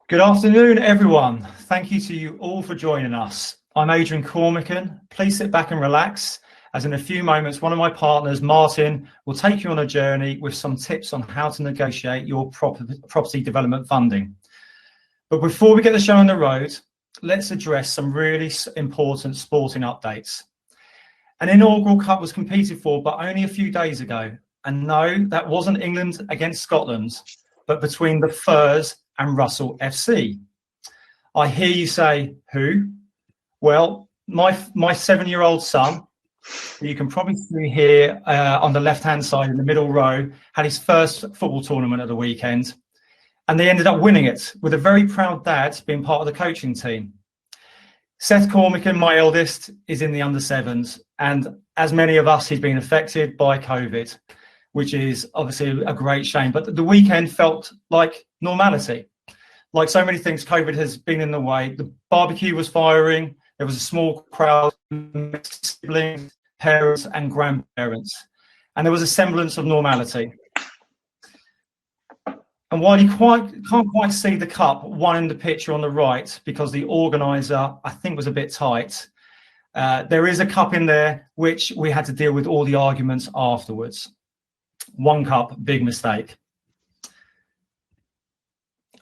Good afternoon, everyone. Thank you to you all for joining us. I'm Adrian Cormican. Please sit back and relax, as in a few moments, one of my partners, Martyn, will take you on a journey with some tips on how to negotiate your property development funding. But before we get the show on the road, let's address some really important sporting updates. An inaugural cup was competed for, but only a few days ago. And no, that wasn't England against Scotland, but between the Firs and Russell FC. I hear you say, who? Well, my 7-year-old son, who you can probably see here on the left-hand side in the middle row, had his first football tournament at the weekend, and they ended up winning it, with a very proud dad being part of the coaching team. Seth Cormican, my eldest, is in the under-7s, and as many of us, he's been affected by COVID, which is obviously a great shame. But the weekend felt like normality. Like so many things, COVID has been in the way. The barbecue was firing. There was a small crowd, siblings, parents and grandparents. And there was a semblance of normality. And while you can't quite see the cup, one in the picture on the right, because the organiser, I think, was a bit tight, there is a cup in there, which we had to deal with all the arguments afterwards. One cup, big mistake.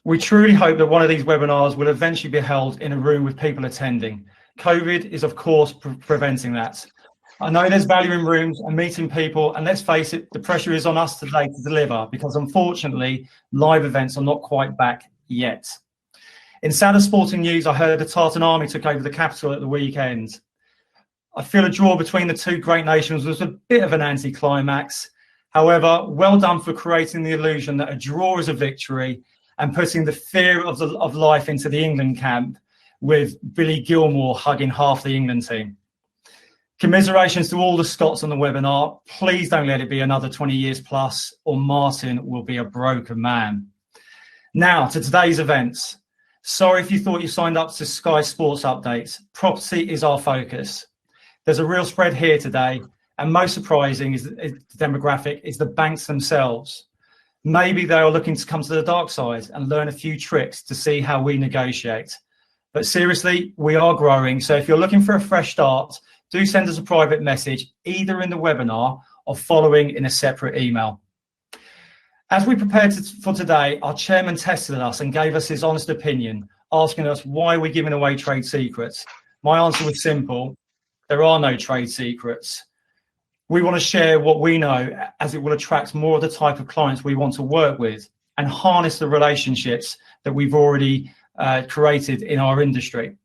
We truly hope that one of these webinars will eventually be held in a room with people attending. COVID is, of course, preventing that. I know there's value in rooms and meeting people, and let's face it, the pressure is on us today to deliver, because unfortunately, live events are not quite back yet. In sadder sporting news, I heard the Tartan Army took over the capital at the weekend. I feel a draw between the two great nations was a bit of an anticlimax. However, well done for creating the illusion that a draw is a victory and putting the fear of life into the England camp, with Billy Gilmore hugging half the England team. Commiserations to all the Scots on the webinar. Please don't let it be another 20 years plus, or Martyn will be a broken man. Now to today's events. Sorry if you thought you signed up to Sky Sports updates. Property is our focus. There's a real spread here today, and most surprising is the demographic is the banks themselves. Maybe they are looking to come to the dark side and learn a few tricks to see how we negotiate. But seriously, we are growing. So if you're looking for a fresh start, do send us a private message, either in the webinar or following in a separate email. As we prepared for today, our chairman tested us and gave us his honest opinion, asking us why we're giving away trade secrets. My answer was simple: there are no trade secrets. We want to share what we know, as it will attract more of the type of clients we want to work with and harness the relationships that we've already created in our industry.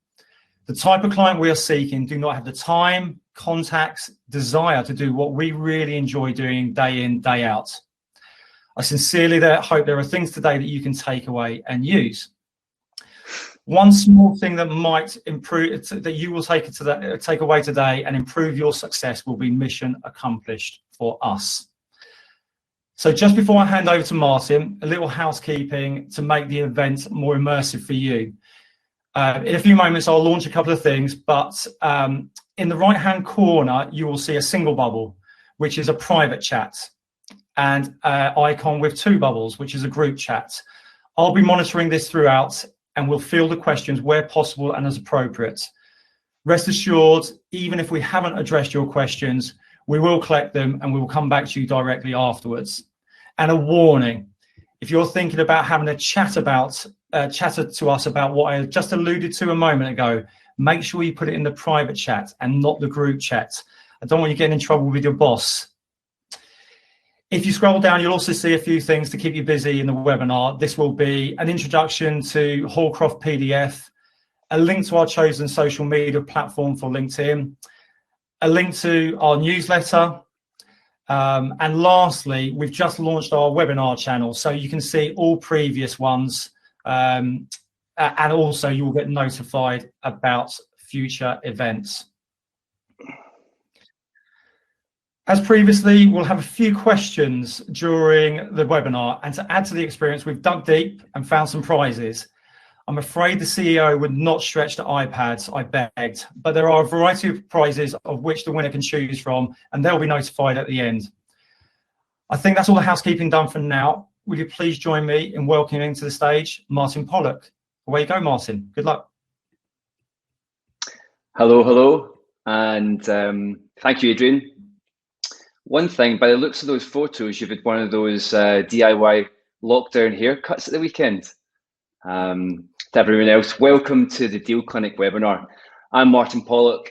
The type of client we are seeking do not have the time, contacts, desire to do what we really enjoy doing day in, day out. I sincerely hope there are things today that you can take away and use. One small thing that might improve, that you will take away today and improve your success, will be mission accomplished for us. So just before I hand over to Martyn, a little housekeeping to make the event more immersive for you. In a few moments, I'll launch a couple of things, but in the right-hand corner, you will see a single bubble, which is a private chat, and icon with two bubbles, which is a group chat. I'll be monitoring this throughout, and we'll field the questions where possible and as appropriate. Rest assured, even if we haven't addressed your questions, we will collect them and we will come back to you directly afterwards. And a warning: if you're thinking about having a chat to us about what I just alluded to a moment ago, make sure you put it in the private chat and not the group chat. I don't want you getting in trouble with your boss. If you scroll down, you'll also see a few things to keep you busy in the webinar. This will be an introduction to Hallcroft PDF, a link to our chosen social media platform for LinkedIn, a link to our newsletter, and lastly, we've just launched our webinar channel, so you can see all previous ones, and also you will get notified about future events. As previously, we'll have a few questions during the webinar, and to add to the experience, we've dug deep and found some prizes. I'm afraid the CEO would not stretch to iPads, I begged, but there are a variety of prizes of which the winner can choose from, and they'll be notified at the end. I think that's all the housekeeping done for now. Will you please join me in welcoming to the stage Martyn Pollock, away you go, Martyn. Good luck. Hello, and thank you, Adrian. One thing, by the looks of those photos, you've had one of those DIY lockdown haircuts at the weekend. To everyone else, welcome to the Deal Clinic webinar. I'm Martyn Pollock,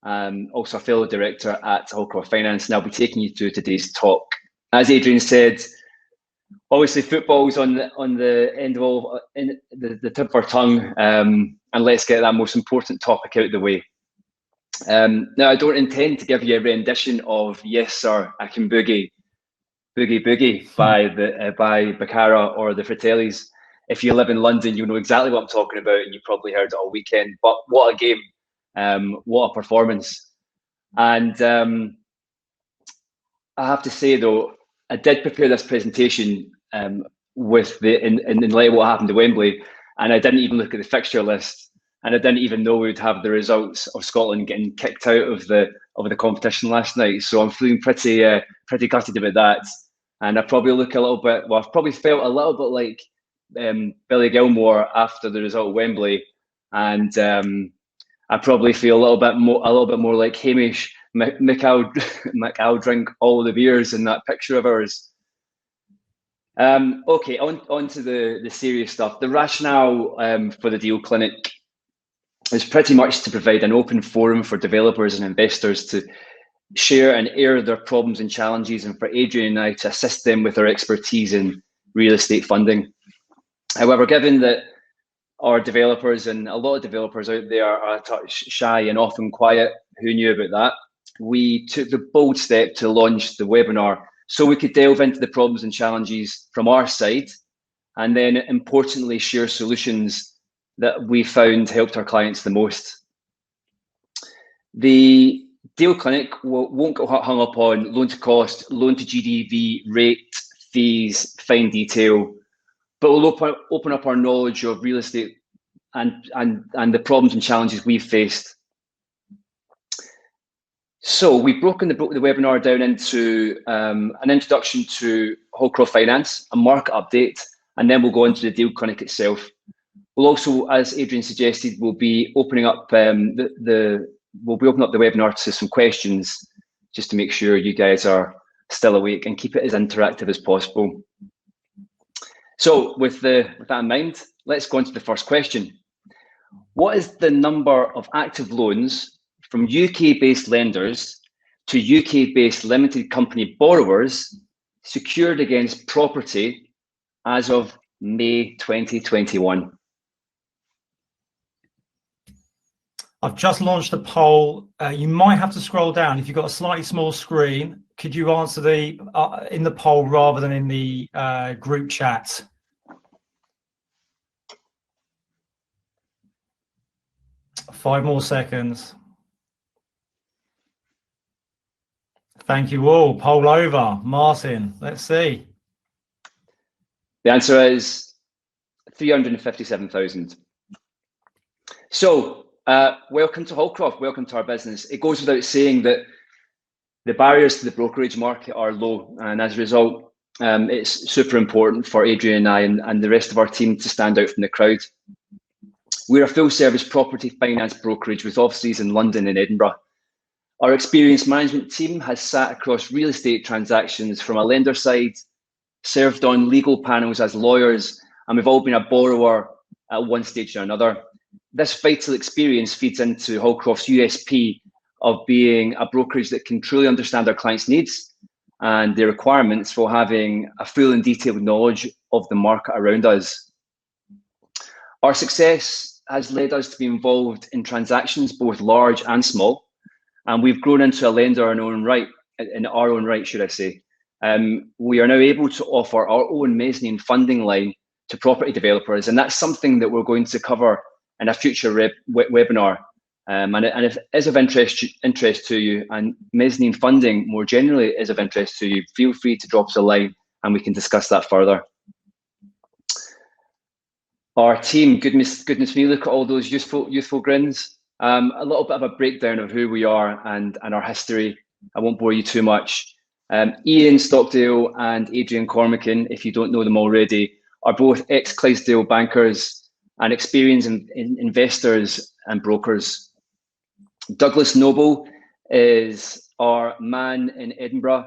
also a fellow director at Hallcroft Finance, and I'll be taking you through today's talk. As Adrian said, obviously football's on the end of all, in the tip of our tongue, and let's get that most important topic out of the way. Now, I don't intend to give you a rendition of "Yes, Sir, I Can Boogie, Boogie Boogie" by Baccara or the Fratellis. If you live in London, you'll know exactly what I'm talking about, and you probably heard it all weekend. But what a game! What a performance! And I have to say, though, I did prepare this presentation with in light of what happened at Wembley, and I didn't even look at the fixture list. And I didn't even know we would have the results of Scotland getting kicked out of the competition last night. So I'm feeling pretty gutted about that. And I probably look a little bit. Well, I've probably felt a little bit like Billy Gilmore after the result of Wembley, and I probably feel a little bit more like Hamish McAll drink all the beers in that picture of ours. Okay, on to the serious stuff. The rationale for the Deal Clinic is pretty much to provide an open forum for developers and investors to share and air their problems and challenges, and for Adrian and I to assist them with our expertise in real estate funding. However, given that our developers and a lot of developers out there are a touch shy and often quiet, who knew about that, we took the bold step to launch the webinar so we could delve into the problems and challenges from our side, and then importantly share solutions that we found helped our clients the most. The Deal Clinic won't get hung up on loan to cost, loan to GDV, rate, fees, fine detail, but we'll open up our knowledge of real estate and the problems and challenges we've faced. So we've broken the webinar down into an introduction to Hallcroft Finance, a market update, and then we'll go into the Deal Clinic itself. We'll also, as Adrian suggested, we'll be opening up the webinar to some questions, just to make sure you guys are still awake and keep it as interactive as possible. So with that in mind, let's go on to the first question. What is the number of active loans from UK-based lenders to UK-based limited company borrowers secured against property as of May 2021? I've just launched a poll. You might have to scroll down. If you've got a slightly small screen, could you answer in the poll rather than in the group chat? Five more seconds. Thank you all. Poll over. Martyn, let's see. The answer is 357,000. So, welcome to Hallcroft, welcome to our business. It goes without saying that the barriers to the brokerage market are low, and as a result, it's super important for Adrian and I and the rest of our team to stand out from the crowd. We're a full-service property finance brokerage with offices in London and Edinburgh. Our experienced management team has sat across real estate transactions from a lender side, served on legal panels as lawyers, and we've all been a borrower at one stage or another. This vital experience feeds into Hallcroft's USP of being a brokerage that can truly understand our clients' needs and their requirements while having a full and detailed knowledge of the market around us. Our success has led us to be involved in transactions both large and small, and we've grown into a lender in our own right, should I say. We are now able to offer our own mezzanine funding line to property developers, and that's something that we're going to cover in a future webinar. And if it is of interest to you, and mezzanine funding more generally is of interest to you, feel free to drop us a line and we can discuss that further. Our team, goodness me, look at all those youthful grins. A little bit of a breakdown of who we are and our history. I won't bore you too much. Ian Stockdale and Adrian Cormican, if you don't know them already, are both ex-Clydesdale bankers and experienced investors and brokers. Douglas Noble is our man in Edinburgh.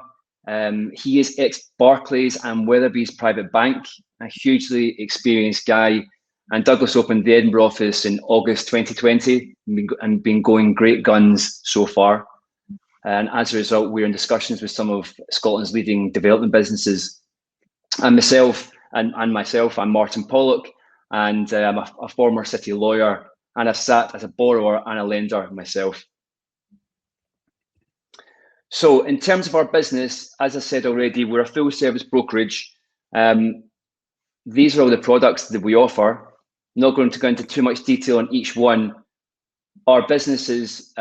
He is ex-Barclays and Weatherby's private bank, a hugely experienced guy. And Douglas opened the Edinburgh office in August 2020 and been going great guns so far. And as a result, we're in discussions with some of Scotland's leading development businesses. And myself, I'm Martyn Pollock, and I'm a former city lawyer, and I've sat as a borrower and a lender myself. So in terms of our business, as I said already, we're a full service brokerage. These are all the products that we offer. Not going to go into too much detail on each one. Our business is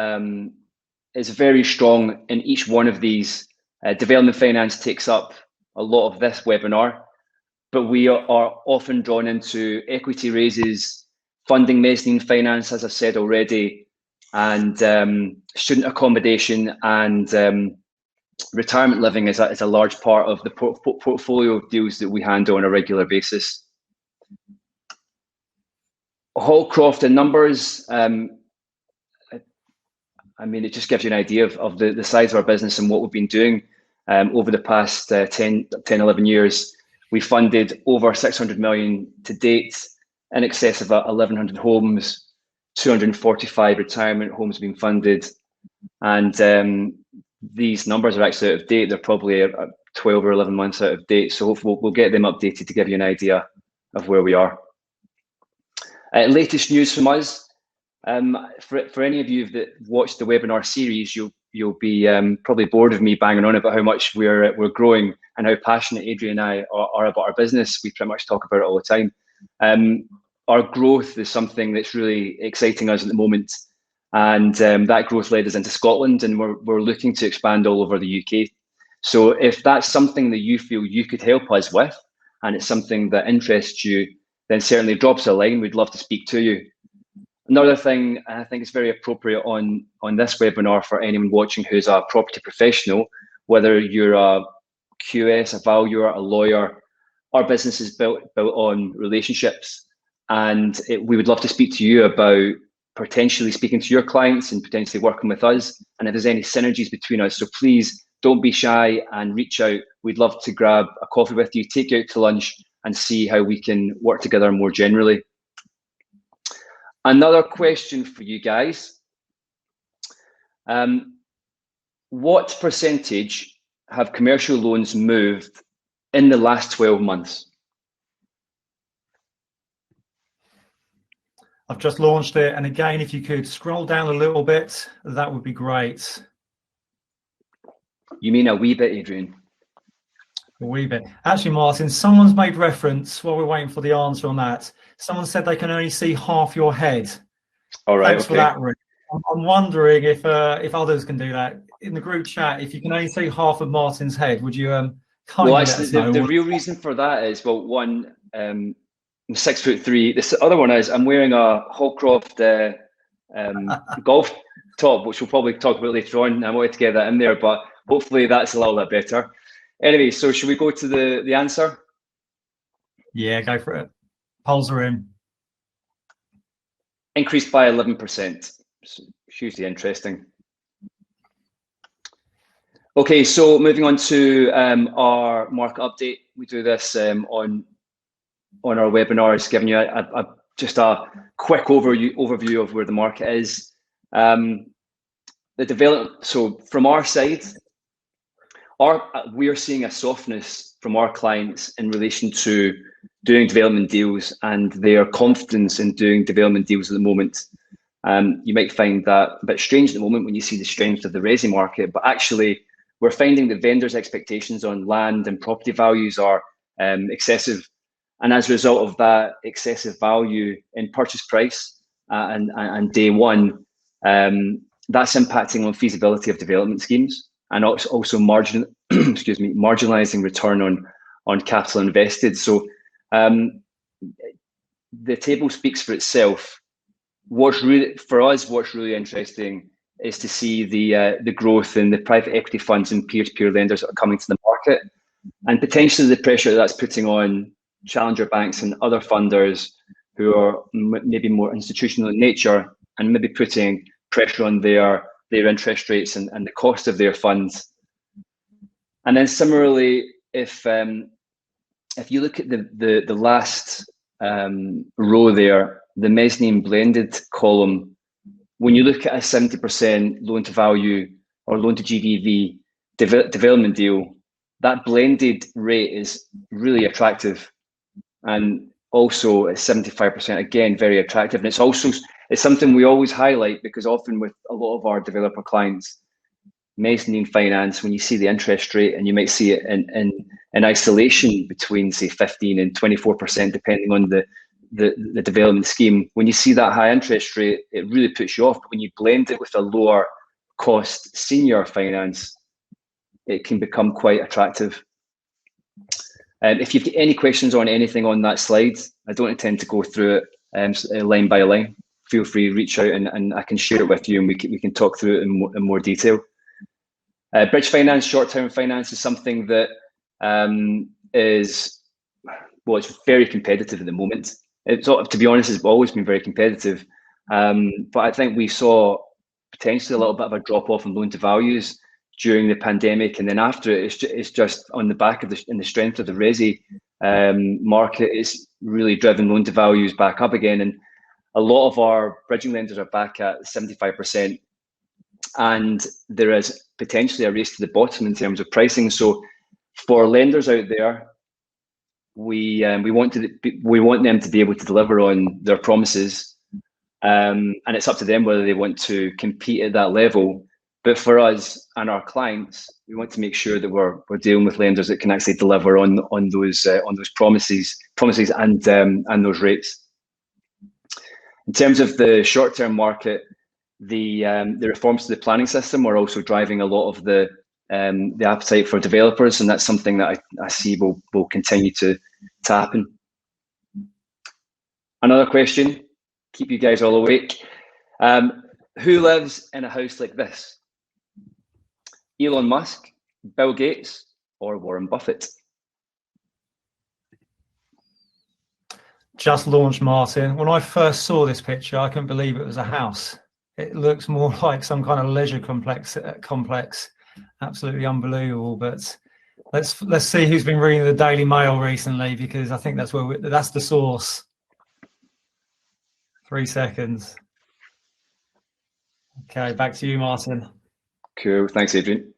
very strong in each one of these. Development finance takes up a lot of this webinar, but we are often drawn into equity raises, funding mezzanine finance, as I've said already, and student accommodation and retirement living is a large part of the portfolio of deals that we handle on a regular basis. Hallcroft in numbers, I mean, it just gives you an idea of the size of our business and what we've been doing over the past 10, 11 years. We funded over 600 million to date, in excess of 1,100 homes, 245 retirement homes being funded. And these numbers are actually out of date. They're probably 12 or 11 months out of date. So hopefully we'll get them updated to give you an idea of where we are. Latest news from us. For any of you that watched the webinar series, you'll be probably bored of me banging on about how much we're growing and how passionate Adrian and I are about our business. We pretty much talk about it all the time. Our growth is something that's really exciting us at the moment, and that growth led us into Scotland, and we're looking to expand all over the UK. So if that's something that you feel you could help us with, and it's something that interests you, then certainly drop us a line. We'd love to speak to you. Another thing I think is very appropriate on this webinar for anyone watching who's a property professional, whether you're a QS, a valuer, a lawyer, our business is built on relationships, and we would love to speak to you about potentially speaking to your clients and potentially working with us, and if there's any synergies between us. So please don't be shy and reach out. We'd love to grab a coffee with you, take you out to lunch, and see how we can work together more generally. Another question for you guys. What percentage have commercial loans moved in the last 12 months? I've just launched it, and again, if you could scroll down a little bit, that would be great. You mean a wee bit, Adrian? A wee bit. Actually, Martyn, someone's made reference while we're waiting for the answer on that. Someone said they can only see half your head. All right. Thanks for that, Rick. I'm wondering if others can do that. In the group chat, if you can only see half of Martyn's head, would you kindly let us know? The real reason for that is, well, one, I'm 6'3". This other one is I'm wearing a Hallcroft golf top, which we'll probably talk about later on. I wanted to get that in there, but hopefully that's a little bit better. Anyway, so should we go to the answer? Yeah, go for it. Polls are in. Increased by 11%. So hugely interesting. Okay, so moving on to our market update. We do this on our webinars, giving you just a quick overview of where the market is. The development. So from our side, we are seeing a softness from our clients in relation to doing development deals and their confidence in doing development deals at the moment. You might find that a bit strange at the moment when you see the strength of the resi market, but actually we're finding that vendors' expectations on land and property values are excessive. And as a result of that excessive value in purchase price and day one, that's impacting on feasibility of development schemes, and also marginalizing return on capital invested. So the table speaks for itself. What's really interesting is to see the growth in the private equity funds and peer-to-peer lenders that are coming to the market, and potentially the pressure that's putting on challenger banks and other funders who are maybe more institutional in nature and maybe putting pressure on their interest rates and the cost of their funds. And then similarly, if you look at the last row there, the mezzanine blended column, when you look at a 70% loan to value or loan to GDV development deal, that blended rate is really attractive. And also at 75%, again, very attractive. And it's something we always highlight, because often with a lot of our developer clients, mezzanine finance, when you see the interest rate, and you might see it in isolation between, say, 15 and 24%, depending on the development scheme. When you see that high interest rate, it really puts you off. But when you blend it with a lower cost senior finance, it can become quite attractive. If you've got any questions on anything on that slide, I don't intend to go through it line by line. Feel free to reach out and I can share it with you, and we can talk through it in more detail. Bridge finance, short-term finance, is something that it's very competitive at the moment. To be honest, it's always been very competitive. But I think we saw potentially a little bit of a drop-off in loan to values during the pandemic, and then after it's just on the back of the strength of the resi market, it's really driven loan to values back up again, and a lot of our bridging lenders are back at 75%, and there is potentially a race to the bottom in terms of pricing. So for lenders out there, we want them to be able to deliver on their promises, and it's up to them whether they want to compete at that level. But for us and our clients, we want to make sure that we're dealing with lenders that can actually deliver on those promises and those rates. In terms of the short-term market, the reforms to the planning system are also driving a lot of the appetite for developers, and that's something that I see will continue to happen. Another question, keep you guys all awake. Who lives in a house like this? Elon Musk, Bill Gates, or Warren Buffett? Just launched, Martyn. When I first saw this picture, I couldn't believe it was a house. It looks more like some kind of leisure complex. Absolutely unbelievable. But let's see who's been reading the Daily Mail recently, because I think that's that's the source. 3 seconds. Okay, back to you, Martyn. Cool, thanks, Adrian.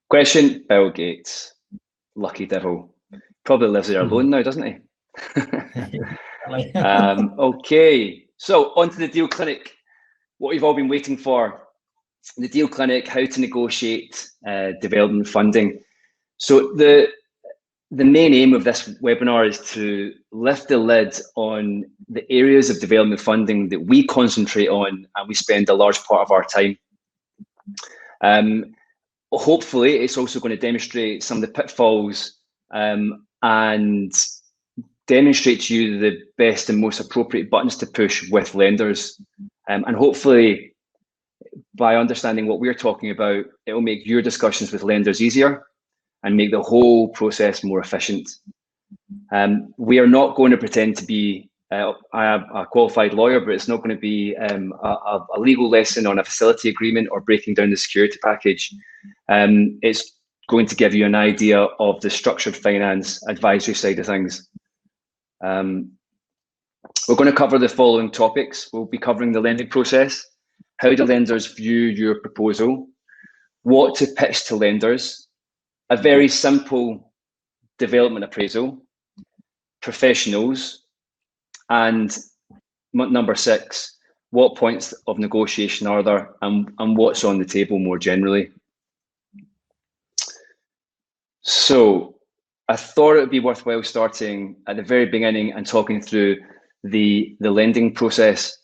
Question: Bill Gates, lucky devil, probably lives there alone now, doesn't he? Okay, so on to the deal clinic. What you've all been waiting for. The deal clinic, how to negotiate development funding. So the main aim of this webinar is to lift the lid on the areas of development funding that we concentrate on and we spend a large part of our time. Hopefully, it's also going to demonstrate some of the pitfalls and demonstrate to you the best and most appropriate buttons to push with lenders. And hopefully, by understanding what we're talking about, it will make your discussions with lenders easier and make the whole process more efficient. We are not going to pretend to be I am a qualified lawyer, but it's not going to be a legal lesson on a facility agreement or breaking down the security package. It's going to give you an idea of the structured finance advisory side of things. We're going to cover the following topics. We'll be covering the lending process, how do lenders view your proposal, what to pitch to lenders, a very simple development appraisal, professionals, and number 6, what points of negotiation are there and what's on the table more generally. So I thought it would be worthwhile starting at the very beginning and talking through the lending process.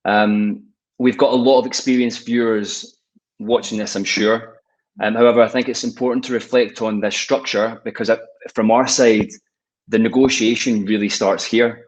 We've got a lot of experienced viewers watching this, I'm sure. However, I think it's important to reflect on this structure because from our side, the negotiation really starts here.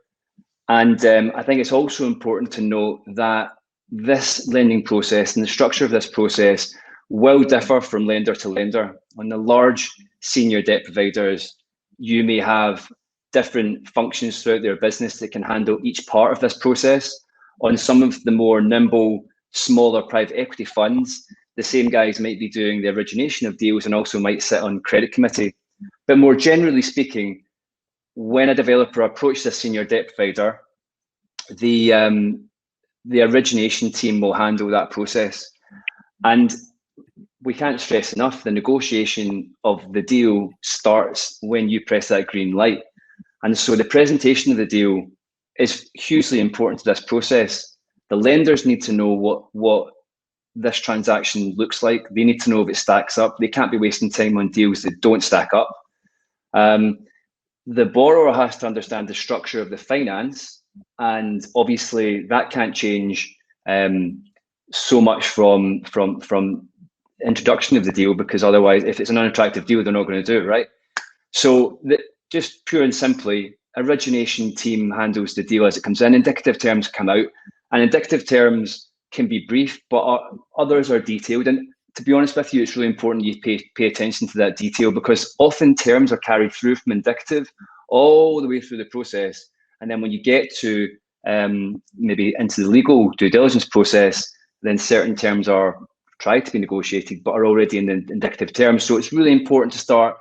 And I think it's also important to note that this lending process and the structure of this process will differ from lender to lender. On the large senior debt providers, you may have different functions throughout their business that can handle each part of this process. On some of the more nimble, smaller private equity funds, the same guys might be doing the origination of deals and also might sit on credit committee. But more generally speaking, when a developer approaches a senior debt provider, the origination team will handle that process. And we can't stress enough, the negotiation of the deal starts when you press that green light. And so the presentation of the deal is hugely important to this process. The lenders need to know what this transaction looks like. They need to know if it stacks up. They can't be wasting time on deals that don't stack up. The borrower has to understand the structure of the finance, and obviously that can't change so much from introduction of the deal, because otherwise, if it's an unattractive deal, they're not going to do it, right? So just pure and simply, origination team handles the deal as it comes in. Indicative terms come out, and indicative terms can be brief, but others are detailed. And to be honest with you, it's really important you pay attention to that detail, because often terms are carried through from indicative all the way through the process. And then when you get to maybe into the legal due diligence process, then certain terms are tried to be negotiated, but are already in the indicative terms. So it's really important to start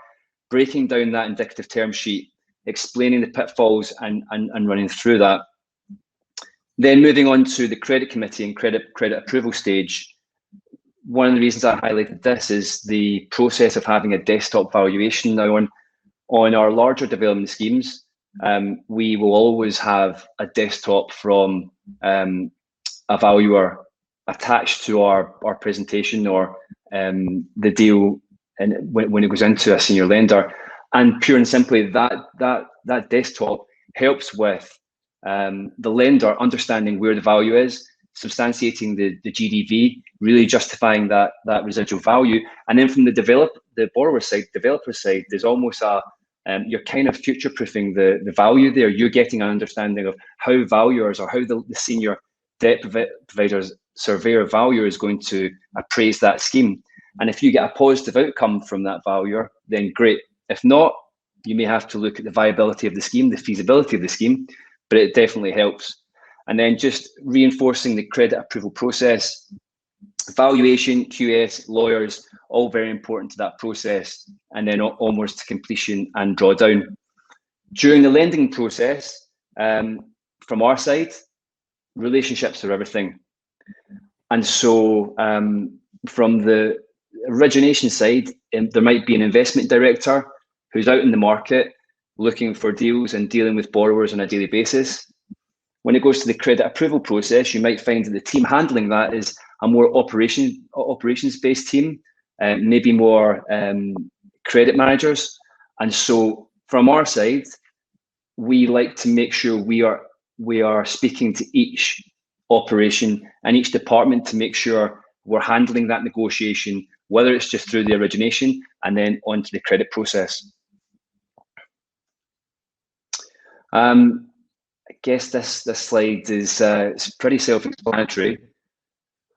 breaking down that indicative term sheet, explaining the pitfalls and running through that. Then moving on to the credit committee and credit approval stage. One of the reasons I highlighted this is the process of having a desktop valuation. Now on our larger development schemes, we will always have a desktop from a valuer attached to our presentation or the deal, and when it goes into a senior lender. And pure and simply, that desktop helps with the lender understanding where the value is, substantiating the GDV, really justifying that residual value. And then from the borrower side, developer side, there's almost you're kind of future-proofing the value there. You're getting an understanding of how valuers, or how the senior debt providers, surveyor, valuer is going to appraise that scheme. And if you get a positive outcome from that valuer, then great. If not, you may have to look at the viability of the scheme, the feasibility of the scheme, but it definitely helps. And then just reinforcing the credit approval process, valuation, QS, lawyers, all very important to that process, and then almost to completion and drawdown. During the lending process, from our side, relationships are everything. And so from the origination side, there might be an investment director who's out in the market looking for deals and dealing with borrowers on a daily basis. When it goes to the credit approval process, you might find that the team handling that is a more operations-based team, maybe more credit managers. And so from our side, we like to make sure we are speaking to each operation and each department to make sure we're handling that negotiation, whether it's just through the origination and then onto the credit process. I guess this slide is it's pretty self-explanatory,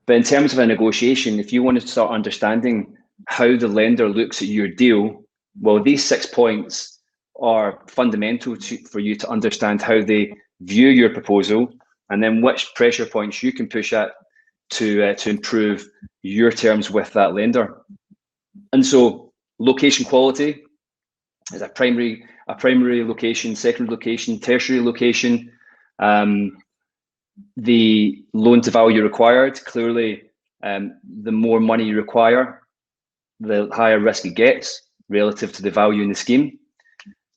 but in terms of a negotiation, if you want to start understanding how the lender looks at your deal, well, these 6 points are fundamental for you to understand how they view your proposal, and then which pressure points you can push at to improve your terms with that lender. And so location quality is a primary location, secondary location, tertiary location. The loan to value required, clearly the more money you require, the higher risk it gets relative to the value in the scheme.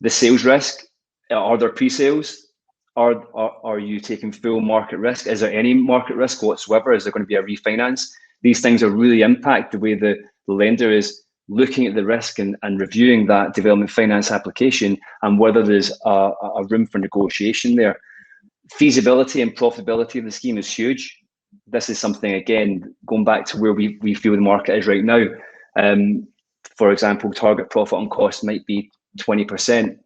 The sales risk, are there pre-sales? Are you taking full market risk? Is there any market risk whatsoever? Is there going to be a refinance? These things are really impact the way the lender is looking at the risk and reviewing that development finance application, and whether there's a room for negotiation there. Feasibility and profitability of the scheme is huge. This is something, again, going back to where we feel the market is right now. For example, target profit on cost might be 20%.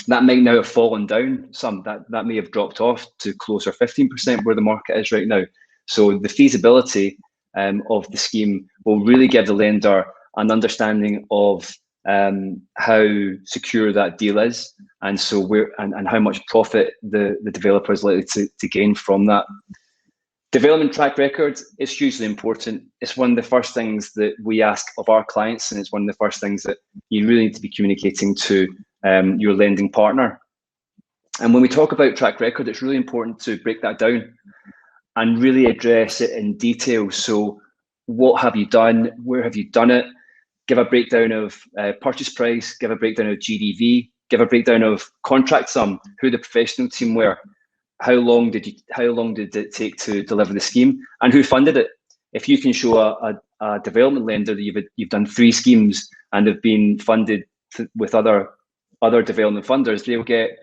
That might now have fallen down some. That may have dropped off to closer 15% where the market is right now. So the feasibility of the scheme will really give the lender an understanding of how secure that deal is, and so and how much profit the developer is likely to gain from that. Development track record is hugely important. It's one of the first things that we ask of our clients, and it's one of the first things that you really need to be communicating to your lending partner. And when we talk about track record, it's really important to break that down and really address it in detail. So what have you done? Where have you done it? Give a breakdown of purchase price, give a breakdown of GDV, give a breakdown of contract sum, who the professional team were, how long did it take to deliver the scheme, and who funded it. If you can show a development lender that you've done 3 schemes and have been funded with other development funders, they'll get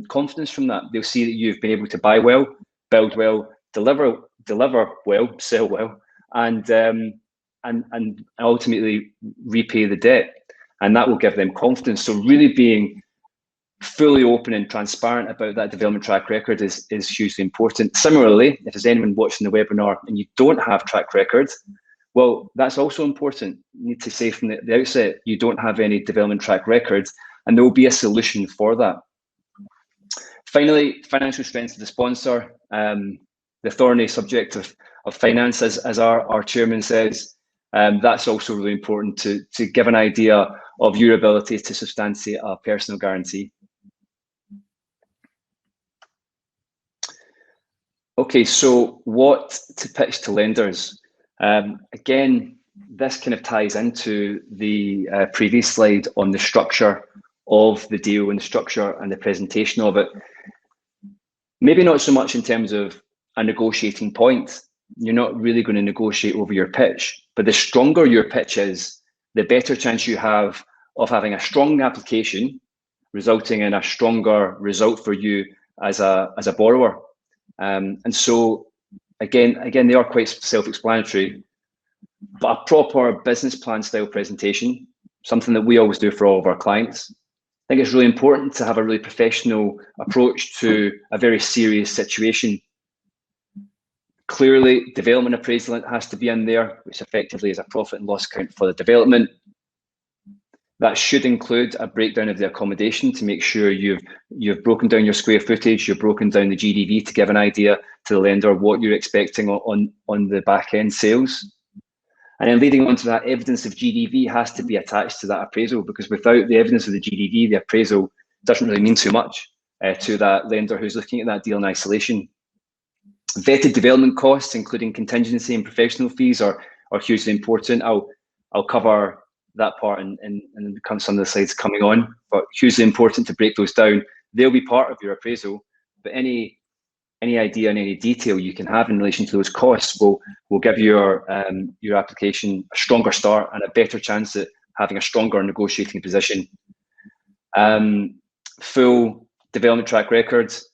confidence from that. They'll see that you've been able to buy well, build well, deliver well, sell well, and ultimately repay the debt, and that will give them confidence. So really being fully open and transparent about that development track record is hugely important. Similarly, if there's anyone watching the webinar and you don't have track record, well, that's also important. You need to say from the outset you don't have any development track record, and there will be a solution for that. Finally, financial strength of the sponsor, the thorny subject of finance, as our chairman says. That's also really important to give an idea of your ability to substantiate a personal guarantee. Okay, so what to pitch to lenders? Again, this kind of ties into the previous slide on the structure of the deal and the structure and the presentation of it. Maybe not so much in terms of a negotiating point. You're not really going to negotiate over your pitch, but the stronger your pitch is, the better chance you have of having a strong application resulting in a stronger result for you as a borrower. And so again, they are quite self-explanatory, but a proper business plan style presentation, something that we always do for all of our clients. I think it's really important to have a really professional approach to a very serious situation. Clearly, development appraisal has to be in there, which effectively is a profit and loss account for the development. That should include a breakdown of the accommodation to make sure you've broken down your square footage, you've broken down the GDV to give an idea to the lender what you're expecting on the back end sales. And then leading on to that, evidence of GDV has to be attached to that appraisal, because without the evidence of the GDV, the appraisal doesn't really mean too much to that lender who's looking at that deal in isolation. Vetted development costs, including contingency and professional fees, are hugely important. I'll cover that part in some of the slides coming on, but hugely important to break those down. They'll be part of your appraisal, but any idea and any detail you can have in relation to those costs will give your application a stronger start and a better chance at having a stronger negotiating position. Full development track records,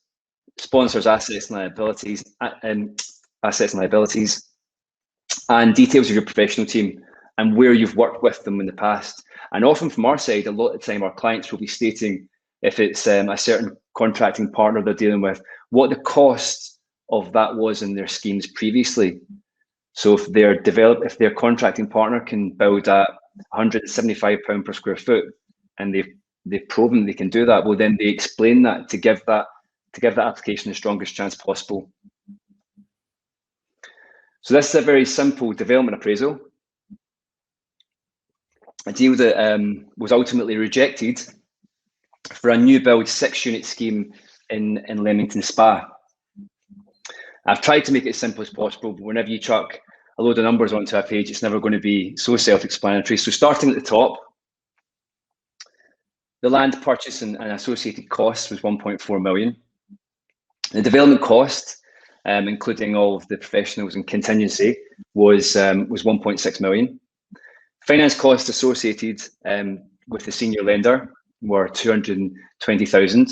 sponsors' assets and liabilities, and details of your professional team and where you've worked with them in the past. And often from our side, a lot of the time our clients will be stating, if it's a certain contracting partner they're dealing with, what the cost of that was in their schemes previously. So if their contracting partner can build at £175 per square foot, and they've proven they can do that, well, then they explain that to give that application the strongest chance possible. So this is a very simple development appraisal. A deal that was ultimately rejected for a new build 6-unit scheme in Leamington Spa. I've tried to make it as simple as possible, but whenever you chuck a load of numbers onto a page, it's never going to be so self-explanatory. So starting at the top, the land purchase and associated costs was 1.4 million. The development cost, including all of the professionals and contingency, was 1.6 million. Finance costs associated with the senior lender were 220,000,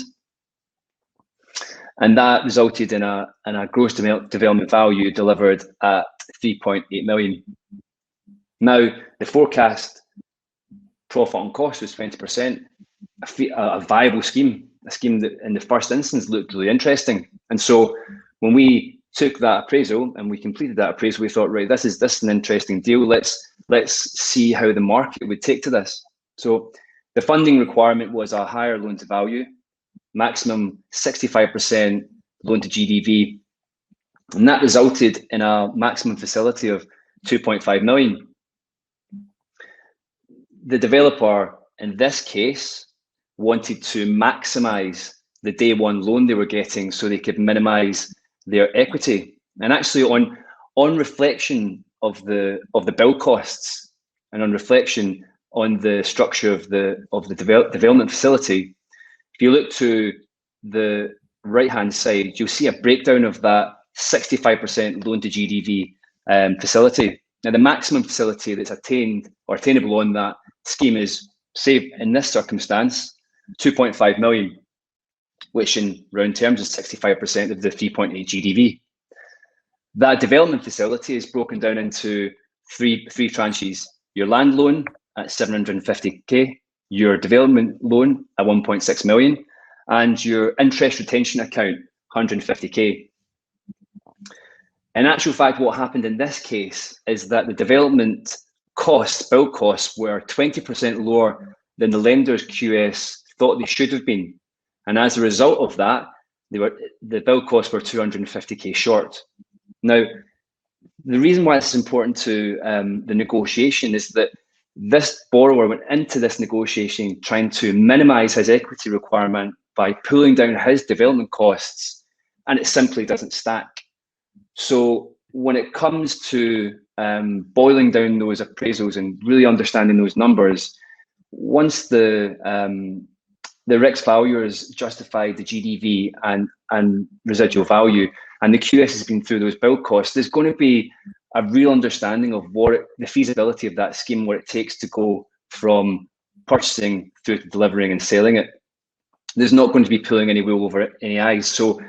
and that resulted in a gross development value delivered at 3.8 million. Now, the forecast profit on cost was 20%, a viable scheme, a scheme that in the first instance looked really interesting. And so when we took that appraisal and we completed that appraisal, we thought, right, this is an interesting deal. Let's see how the market would take to this. So the funding requirement was a higher loan to value, maximum 65% loan to GDV, and that resulted in a maximum facility of 2.5 million. The developer in this case wanted to maximize the day one loan they were getting so they could minimize their equity. And actually on reflection of the build costs and on reflection on the structure of the development facility, if you look to the right-hand side, you'll see a breakdown of that 65% loan to GDV facility. Now, the maximum facility that's attained or attainable on that scheme is, say, in this circumstance, 2.5 million, which in round terms is 65% of the 3.8 GDV. That development facility is broken down into three tranches: your land loan at 750k, your development loan at 1.6 million, and your interest retention account, 150k. In actual fact, what happened in this case is that the development costs, build costs, were 20% lower than the lender's QS thought they should have been. And as a result of that, the build costs were 250k short. Now, the reason why this is important to the negotiation is that this borrower went into this negotiation trying to minimize his equity requirement by pulling down his development costs, and it simply doesn't stack. So when it comes to boiling down those appraisals and really understanding those numbers, once the RICS valuers justify the GDV and residual value, and the QS has been through those build costs, there's going to be a real understanding of the feasibility of that scheme, what it takes to go from purchasing through to delivering and selling it. There's not going to be pulling any wool over any eyes. So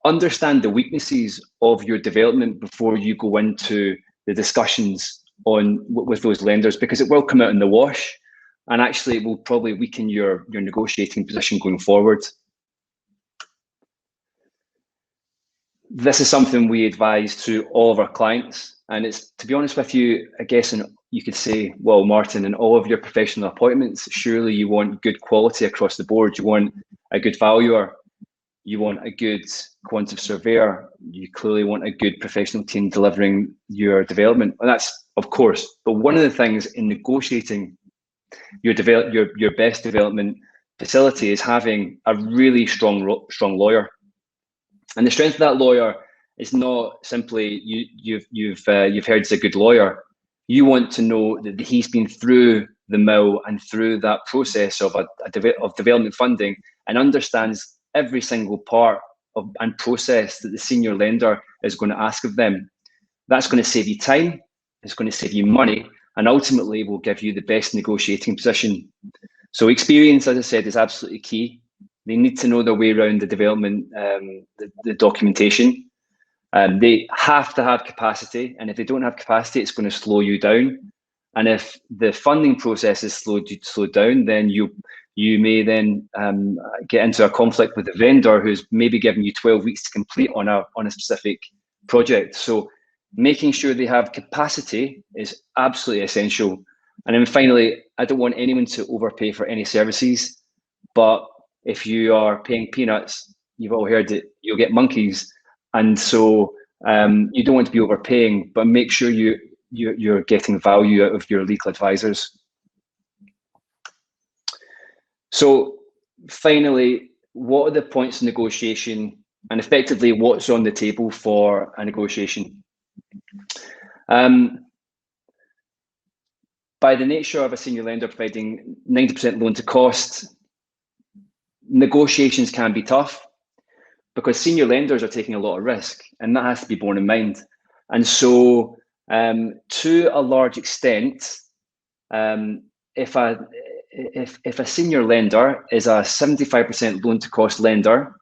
understand the weaknesses of your development before you go into the discussions with those lenders, because it will come out in the wash, and actually it will probably weaken your negotiating position going forward. This is something we advise to all of our clients, and it's, to be honest with you, I guess, and you could say, well, Martyn, in all of your professional appointments, surely you want good quality across the board. You want a good valuer, you want a good quantitative surveyor, you clearly want a good professional team delivering your development. And that's, of course, but one of the things in negotiating your best development facility is having a really strong lawyer. And the strength of that lawyer is not simply you've heard he's a good lawyer. You want to know that he's been through the mill and through that process of development funding and understands every single part and process that the senior lender is going to ask of them. That's going to save you time, it's going to save you money, and ultimately will give you the best negotiating position. So experience, as I said, is absolutely key. They need to know their way around the development, the documentation. They have to have capacity, and if they don't have capacity, it's going to slow you down. And if the funding process is slowed down, then you may then get into a conflict with the vendor who's maybe giving you 12 weeks to complete on a specific project. So making sure they have capacity is absolutely essential. And then finally, I don't want anyone to overpay for any services, but if you are paying peanuts, you've all heard it, you'll get monkeys. And so you don't want to be overpaying, but make sure you're getting value out of your legal advisors. So finally, what are the points of negotiation, and effectively what's on the table for a negotiation? By the nature of a senior lender providing 90% loan to cost, negotiations can be tough because senior lenders are taking a lot of risk, and that has to be borne in mind. And so to a large extent, if a senior lender is a 75% loan to cost lender,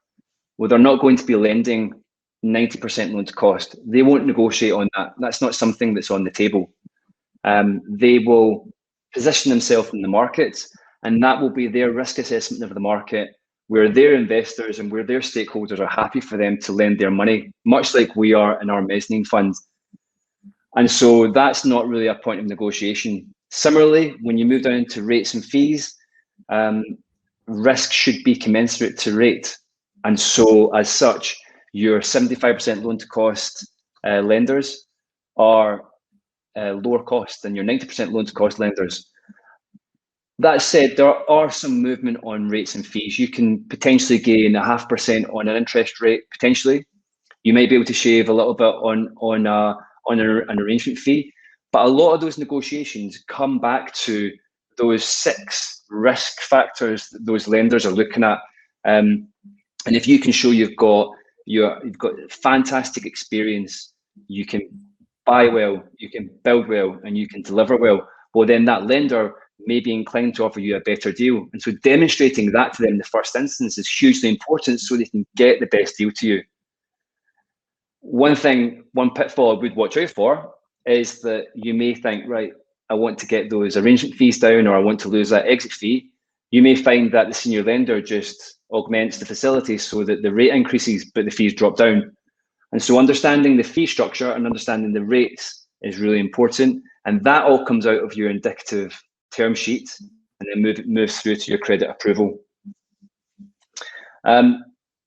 well, they're not going to be lending 90% loan to cost. They won't negotiate on that. That's not something that's on the table. They will position themselves in the market, and that will be their risk assessment of the market, where their investors and where their stakeholders are happy for them to lend their money, much like we are in our mezzanine fund. And so that's not really a point of negotiation. Similarly, when you move down into rates and fees, risk should be commensurate to rate. And so as such, your 75% loan to cost lenders are lower cost than your 90% loan to cost lenders. That said, there are some movement on rates and fees. You can potentially gain 0.5% on an interest rate, potentially. You might be able to shave a little bit on an arrangement fee, but a lot of those negotiations come back to those 6 risk factors that those lenders are looking at. And if you can show you've got fantastic experience, you can buy well, you can build well, and you can deliver well, well, then that lender may be inclined to offer you a better deal. And so demonstrating that to them in the first instance is hugely important so they can get the best deal to you. One pitfall I would watch out for is that you may think, right, I want to get those arrangement fees down, or I want to lose that exit fee. You may find that the senior lender just augments the facility so that the rate increases, but the fees drop down. And so understanding the fee structure and understanding the rates is really important. And that all comes out of your indicative term sheet and then moves through to your credit approval.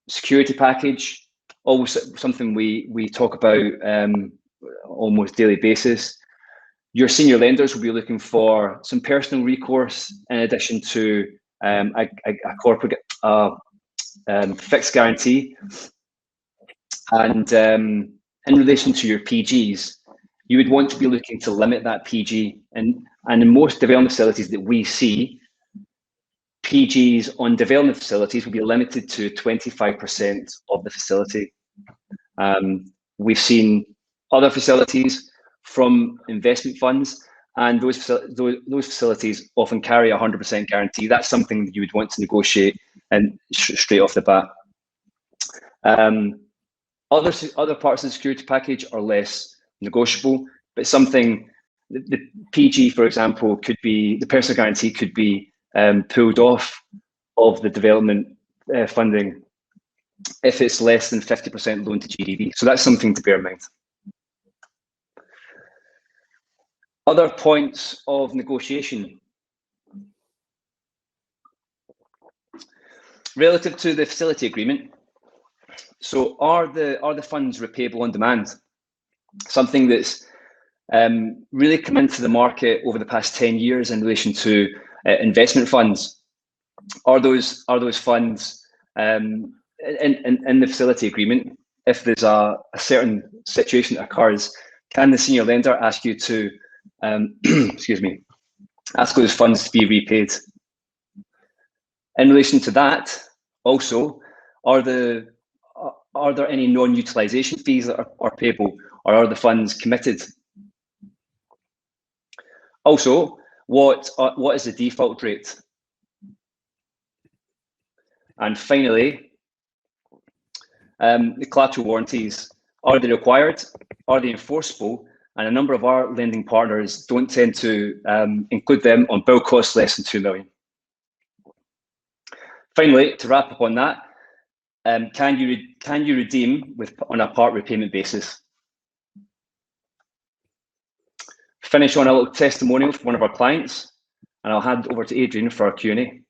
Security package, always something we talk about almost daily basis. Your senior lenders will be looking for some personal recourse in addition to a corporate fixed guarantee. And in relation to your PGs, you would want to be looking to limit that PG. And in most development facilities that we see, PGs on development facilities will be limited to 25% of the facility. We've seen other facilities from investment funds, and those facilities often carry a 100% guarantee. That's something that you would want to negotiate and straight off the bat. Other parts of the security package are less negotiable, but something, the PG, for example, could be, the personal guarantee could be pulled off of the development funding if it's less than 50% loan to GDP. So that's something to bear in mind. Other points of negotiation. Relative to the facility agreement, so are the funds repayable on demand? Something that's really come into the market over the past 10 years in relation to investment funds. Are those funds in the facility agreement? If there's a certain situation that occurs, can the senior lender ask you to ask those funds to be repaid? In relation to that, also, are there any non-utilisation fees that are payable, or are the funds committed? Also, what is the default rate? And finally, the collateral warranties, are they required? Are they enforceable? And a number of our lending partners don't tend to include them on bill costs less than 2 million. Finally, to wrap up on that, can you redeem on a part repayment basis? Finish on a little testimonial from one of our clients, and I'll hand over to Adrian for our Q&A.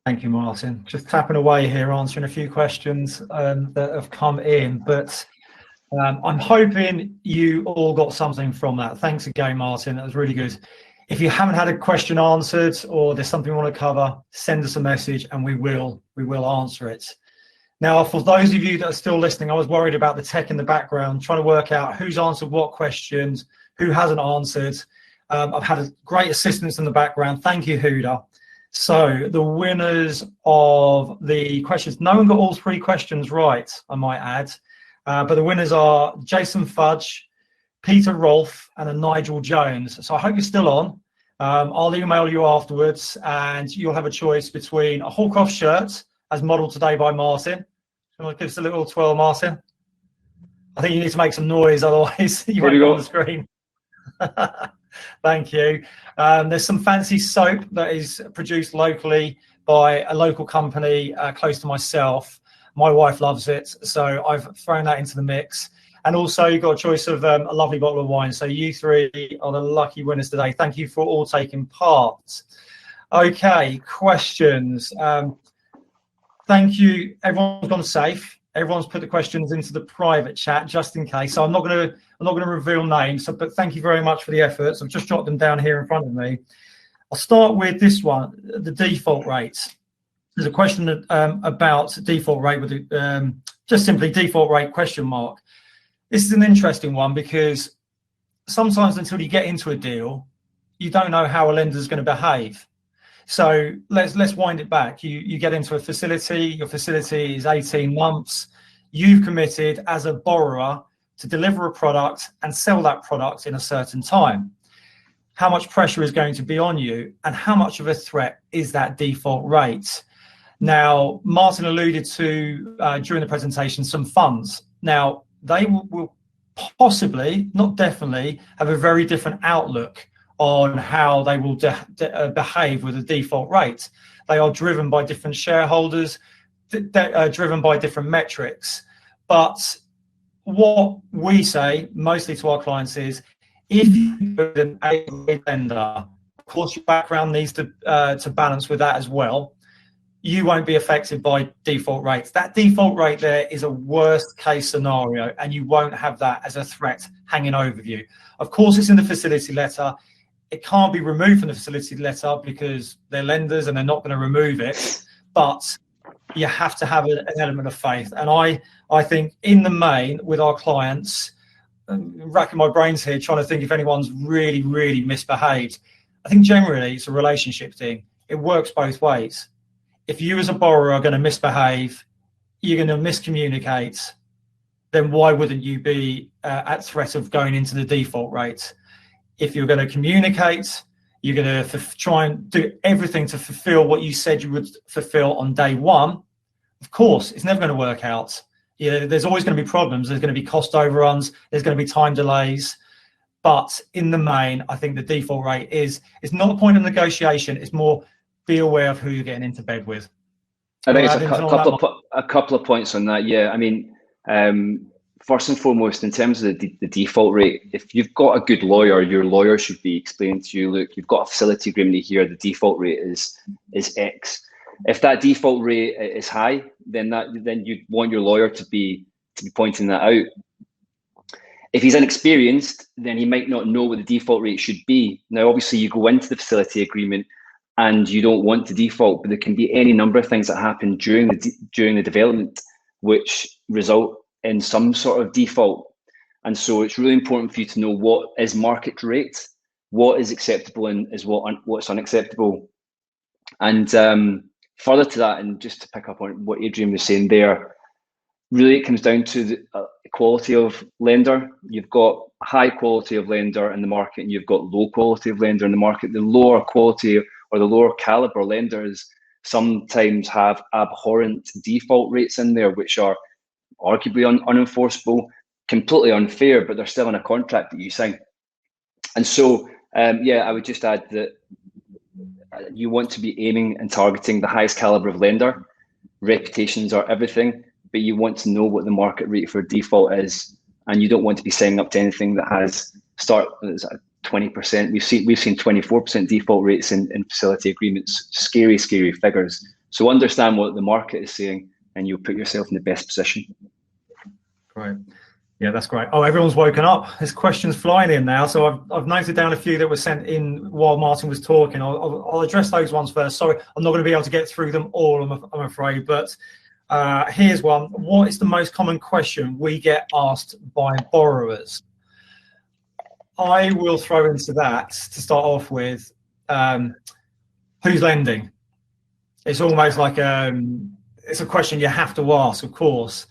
Thank you, Martyn. Just tapping away here, answering a few questions that have come in, but I'm hoping you all got something from that. Thanks again, Martyn. That was really good. If you haven't had a question answered, or there's something you want to cover, send us a message and we will answer it. Now, for those of you that are still listening, I was worried about the tech in the background, trying to work out who's answered what questions, who hasn't answered. I've had a great assistance in the background. Thank you, Huda. So the winners of the questions, no one got all 3 questions right, I might add, but the winners are Jason Fudge, Peter Rolfe, and a Nigel Jones. So I hope you're still on. I'll email you afterwards, and you'll have a choice between a Hallcroft shirt, as modelled today by Martyn. You want to give us a little twirl, Martyn? I think you need to make some noise, otherwise you won't go on the screen. Thank you. There's some fancy soap that is produced locally by a local company close to myself. My wife loves it, so I've thrown that into the mix. And also you've got a choice of a lovely bottle of wine. So you three are the lucky winners today. Thank you for all taking part. Okay, questions. Thank you. Everyone's gone safe. Everyone's put the questions into the private chat just in case. So I'm not going to reveal names. But thank you very much for the efforts. I've just jotted them down here in front of me. I'll start with this one: the default rates. There's a question about default rate with just simply default rate question mark. This is an interesting one because sometimes until you get into a deal, you don't know how a lender is going to behave. So let's wind it back. You get into a facility. Your facility is 18 months. You've committed as a borrower to deliver a product and sell that product in a certain time. How much pressure is going to be on you, and how much of a threat is that default rate? Now, Martyn alluded to during the presentation some funds. Now, they will possibly, not definitely, have a very different outlook on how they will behave with a default rate. They are driven by different shareholders, driven by different metrics. But what we say mostly to our clients is, if you put an A lender, of course your background needs to balance with that as well. You won't be affected by default rates. That default rate there is a worst case scenario, and you won't have that as a threat hanging over you. Of course, it's in the facility letter. It can't be removed from the facility letter because they're lenders and they're not going to remove it. But you have to have an element of faith. And I think in the main with our clients, racking my brains here trying to think if anyone's really, really misbehaved. I think generally it's a relationship thing. It works both ways. If you as a borrower are going to misbehave, you're going to miscommunicate, then why wouldn't you be at threat of going into the default rate? If you're going to communicate, you're going to try and do everything to fulfill what you said you would fulfill on day one. Of course, it's never going to work out. There's always going to be problems. There's going to be cost overruns. There's going to be time delays. But in the main, I think the default rate is not a point of negotiation. It's more be aware of who you're getting into bed with. I think it's a couple of points on that. Yeah, I mean, first and foremost, in terms of the default rate, if you've got a good lawyer, your lawyer should be explaining to you, look, you've got a facility agreement here, the default rate is X. If that default rate is high, then you want your lawyer to be pointing that out. If he's inexperienced, then he might not know what the default rate should be. Now, obviously, you go into the facility agreement and you don't want to default, but there can be any number of things that happen during the development which result in some sort of default. And so it's really important for you to know what is market rate, what is acceptable, and what's unacceptable. And further to that, and just to pick up on what Adrian was saying there, really it comes down to the quality of lender. You've got high quality of lender in the market, and you've got low quality of lender in the market. The lower quality or the lower caliber lenders sometimes have abhorrent default rates in there, which are arguably unenforceable, completely unfair, but they're still in a contract that you sign. And so, I would just add that you want to be aiming and targeting the highest caliber of lender. Reputations are everything, but you want to know what the market rate for default is, and you don't want to be signing up to anything that has 20%. We've seen 24% default rates in facility agreements. Scary figures. So understand what the market is saying, and you'll put yourself in the best position. Great. Yeah, that's great. Oh, everyone's woken up. There's questions flying in now. So I've noted down a few that were sent in while Martyn was talking. I'll address those ones first. Sorry, I'm not going to be able to get through them all, I'm afraid. But here's one. What is the most common question we get asked by borrowers? I will throw into that to start off with, who's lending? It's almost like it's a question you have to ask, of course.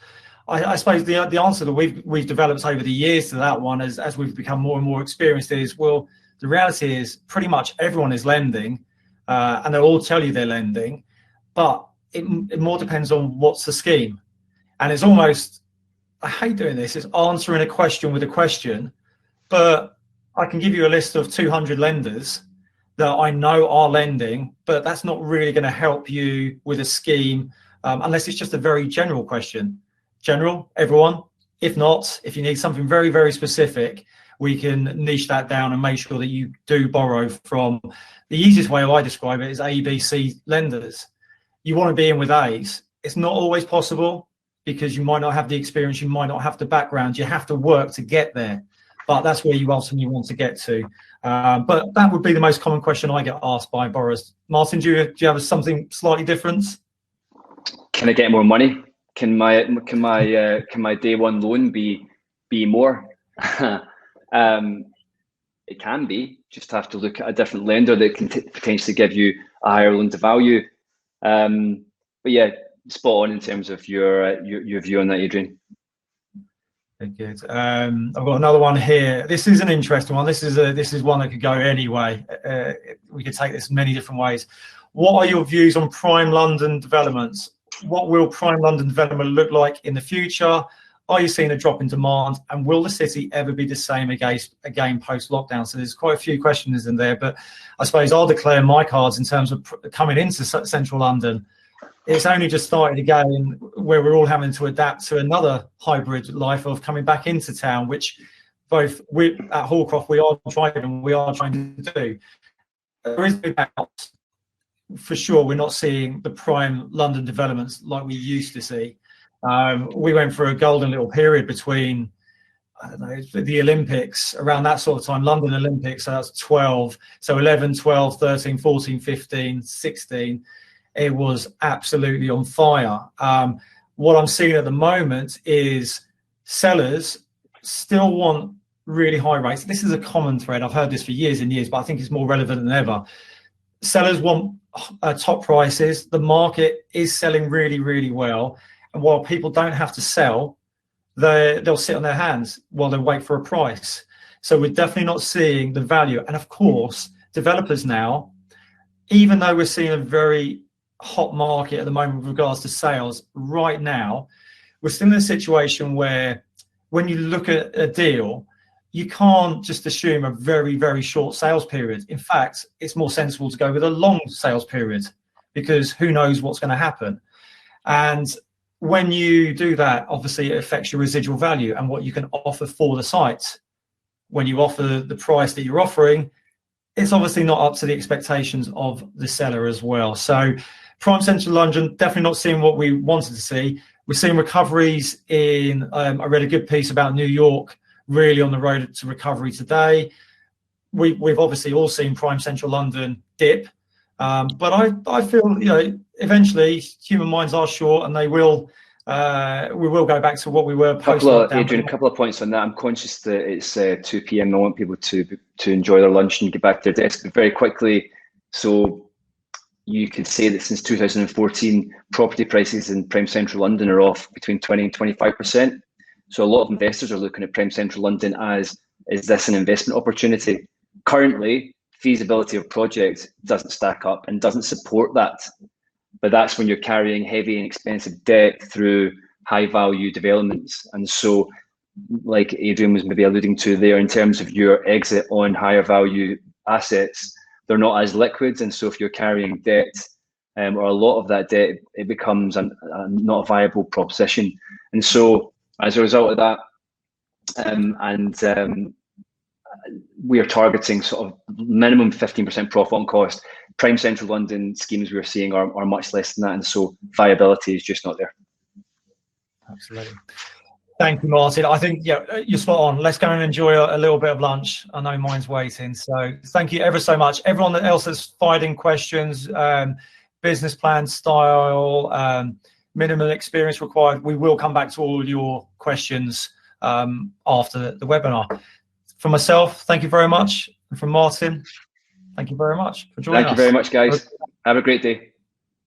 I suppose the answer that we've developed over the years to that one, as we've become more and more experienced, is, well, the reality is pretty much everyone is lending, and they'll all tell you they're lending, but it more depends on what's the scheme. And it's almost, I hate doing this, it's answering a question with a question, but I can give you a list of 200 lenders that I know are lending, but that's not really going to help you with a scheme unless it's just a very general question. General, everyone, If not, if you need something very, very specific, we can niche that down and make sure that you do borrow from, the easiest way I describe it is A, B, C lenders. You want to be in with A's. It's not always possible because you might not have the experience, you might not have the background, you have to work to get there. But that's where you ultimately want to get to. But that would be the most common question I get asked by borrowers. Martyn, do you have something slightly different? Can I get more money? Can my day one loan be more? It can be. Just have to look at a different lender that can potentially give you a higher loan to value. But yeah, spot on in terms of your view on that, Adrian. Very good. I've got another one here. This is an interesting one. This is one that could go any way. We could take this many different ways. What are your views on prime London developments? What will prime London development look like in the future? Are you seeing a drop in demand? And will the city ever be the same again post-lockdown? So there's quite a few questions in there, but I suppose I'll declare my cards in terms of coming into central London. It's only just started again where we're all having to adapt to another hybrid life of coming back into town, which both we at Hallcroft we are trying to do. There is no doubt, for sure, we're not seeing the prime London developments like we used to see. We went through a golden little period between, I don't know, the Olympics, around that sort of time, London Olympics, so that's 12, so 11, 12, 13, 14, 15, 16. It was absolutely on fire. What I'm seeing at the moment is sellers still want really high rates. This is a common thread. I've heard this for years and years, but I think it's more relevant than ever. Sellers want top prices. The market is selling really, really well. And while people don't have to sell, they'll sit on their hands while they wait for a price. So we're definitely not seeing the value. And of course, developers now, even though we're seeing a very hot market at the moment with regards to sales right now, we're still in a situation where when you look at a deal, you can't just assume a very, very short sales period. In fact, it's more sensible to go with a long sales period because who knows what's going to happen. And when you do that, obviously it affects your residual value and what you can offer for the site. When you offer the price that you're offering, it's obviously not up to the expectations of the seller as well. So prime central London, definitely not seeing what we wanted to see. We're seeing recoveries in, I read a good piece about New York, really on the road to recovery today. We've obviously all seen prime central London dip. But I feel, eventually human minds are short and we will go back to what we were post-lockdown. Adrian, a couple of points on that. I'm conscious that it's 2 p.m. I want people to enjoy their lunch and get back to their desk very quickly. So you could say that since 2014, property prices in prime central London are off between 20 and 25%. So a lot of investors are looking at prime central London as, is this an investment opportunity? Currently, feasibility of projects doesn't stack up and doesn't support that. But that's when you're carrying heavy and expensive debt through high value developments. And so, like Adrian was maybe alluding to there, in terms of your exit on higher value assets, they're not as liquid. And so if you're carrying debt or a lot of that debt, it becomes not a viable proposition. And so as a result of that, we are targeting sort of minimum 15% profit on cost. Prime central London schemes we're seeing are much less than that, and so viability is just not there. Absolutely. Thank you, Martyn. I think you're spot on. Let's go and enjoy a little bit of lunch. I know mine's waiting. So thank you ever so much. Everyone else that's fighting questions, business plan style, minimum experience required, we will come back to all your questions after the webinar. For myself, thank you very much. And from Martyn, thank you very much for joining us. Thank you very much, guys. Have a great day.